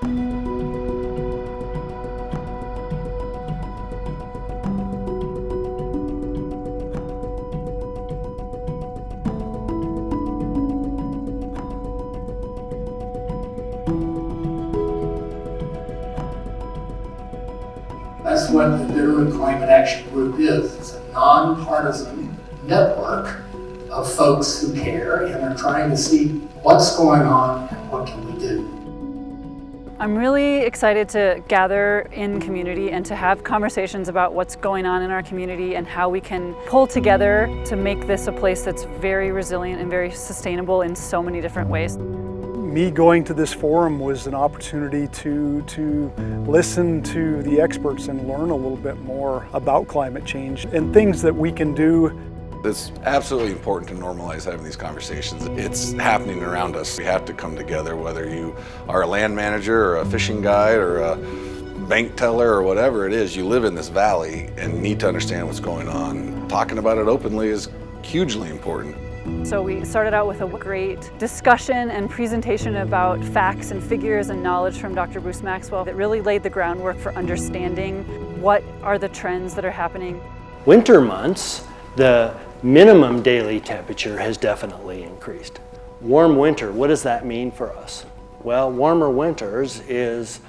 That's what the Bitterroot Climate Action Group is. It's a nonpartisan network of folks who care and are trying to see what's going on and what can we do. I'm really excited to gather in community and to have conversations about what's going on in our community and how we can pull together to make this a place that's very resilient and very sustainable in so many different ways. Me going to this forum was an opportunity to listen to the experts and learn a little bit more about climate change and things that we can do. It's absolutely important to normalize having these conversations. It's happening around us. We have to come together, whether you are a land manager or a fishing guide or a bank teller or whatever it is. You live in this valley and need to understand what's going on. Talking about it openly is hugely important. So we started out with a great discussion and presentation about facts and figures and knowledge from Dr. Bruce Maxwell that really laid the groundwork for understanding what are the trends that are happening. Winter months, the minimum daily temperature has definitely increased. Warm winter, what does that mean for us? Well, warmer winters is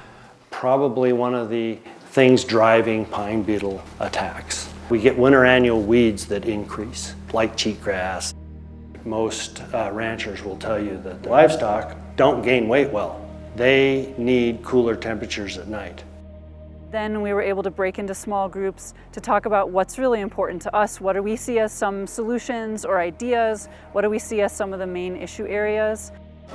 probably one of the things driving pine beetle attacks. We get winter annual weeds that increase, like cheatgrass. Most ranchers will tell you that the livestock don't gain weight well. They need cooler temperatures at night. Then we were able to break into small groups to talk about what's really important to us. What do we see as some solutions or ideas? What do we see as some of the main issue areas?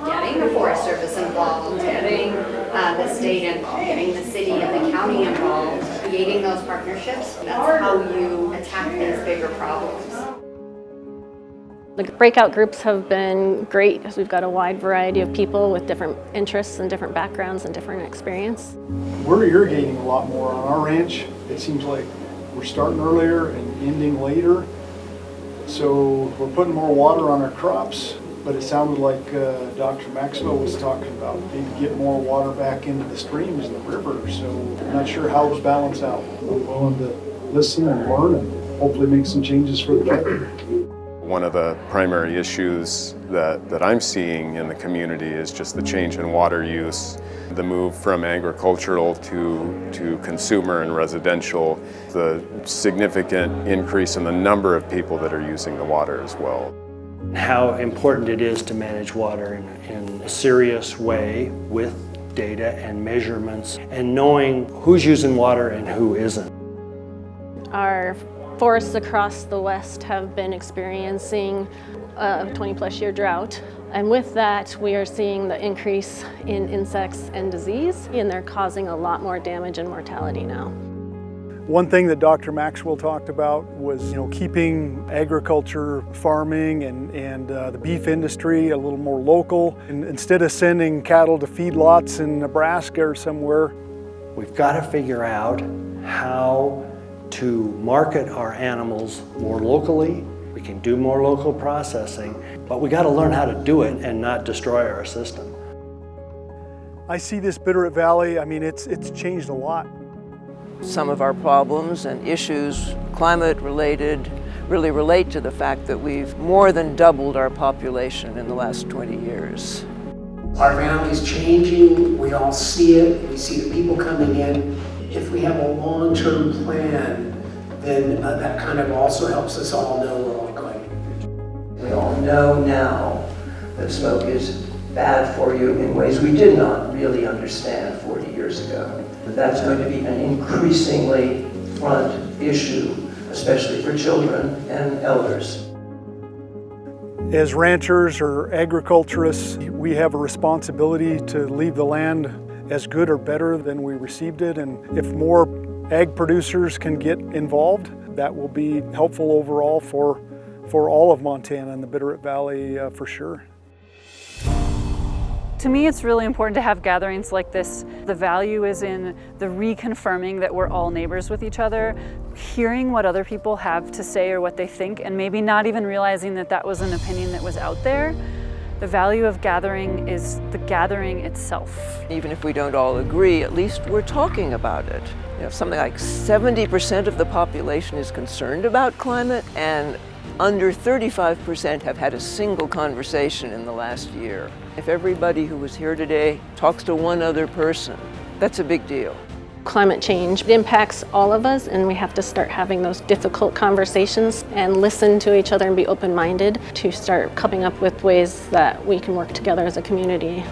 Getting the Forest Service involved, getting the state involved, getting the city and the county involved, creating those partnerships. That's how you attack these bigger problems. The breakout groups have been great because we've got a wide variety of people with different interests and different backgrounds and different experience. We're irrigating a lot more on our ranch. It seems like we're starting earlier and ending later. So we're putting more water on our crops, but it sounded like Dr. Maxwell was talking about maybe get more water back into the streams and the river. So I'm not sure how those balance out. We're willing to listen and learn and hopefully make some changes for the better. One of the primary issues that I'm seeing in the community is just the change in water use, the move from agricultural to consumer and residential, the significant increase in the number of people that are using the water as well. How important it is to manage water in a serious way with data and measurements and knowing who's using water and who isn't. Our forests across the West have been experiencing a 20-plus year drought. And with that, we are seeing the increase in insects and disease, and they're causing a lot more damage and mortality now. One thing that Dr. Maxwell talked about was, keeping agriculture, farming, and the beef industry a little more local. And instead of sending cattle to feedlots in Nebraska or somewhere, we've got to figure out how to market our animals more locally. We can do more local processing, but we got to learn how to do it and not destroy our system. I see this Bitterroot Valley, it's changed a lot. Some of our problems and issues, climate related, really relate to the fact that we've more than doubled our population in the last 20 years. Our valley's changing, we all see it, we see the people coming in. If we have a long-term plan, then that kind of also helps us all know where we're going. We all know now that smoke is bad for you in ways we did not really understand 40 years ago. But that's going to be an increasingly front issue, especially for children and elders. As ranchers or agriculturists, we have a responsibility to leave the land as good or better than we received it, and if more ag producers can get involved, that will be helpful overall for all of Montana and the Bitterroot Valley for sure. To me, it's really important to have gatherings like this. The value is in the reconfirming that we're all neighbors with each other, hearing what other people have to say or what they think, and maybe not even realizing that that was an opinion that was out there. The value of gathering is the gathering itself. Even if we don't all agree, at least we're talking about it. You know, something like 70% of the population is concerned about climate, and under 35% have had a single conversation in the last year. If everybody who was here today talks to one other person, that's a big deal. Climate change impacts all of us, and we have to start having those difficult conversations and listen to each other and be open-minded to start coming up with ways that we can work together as a community.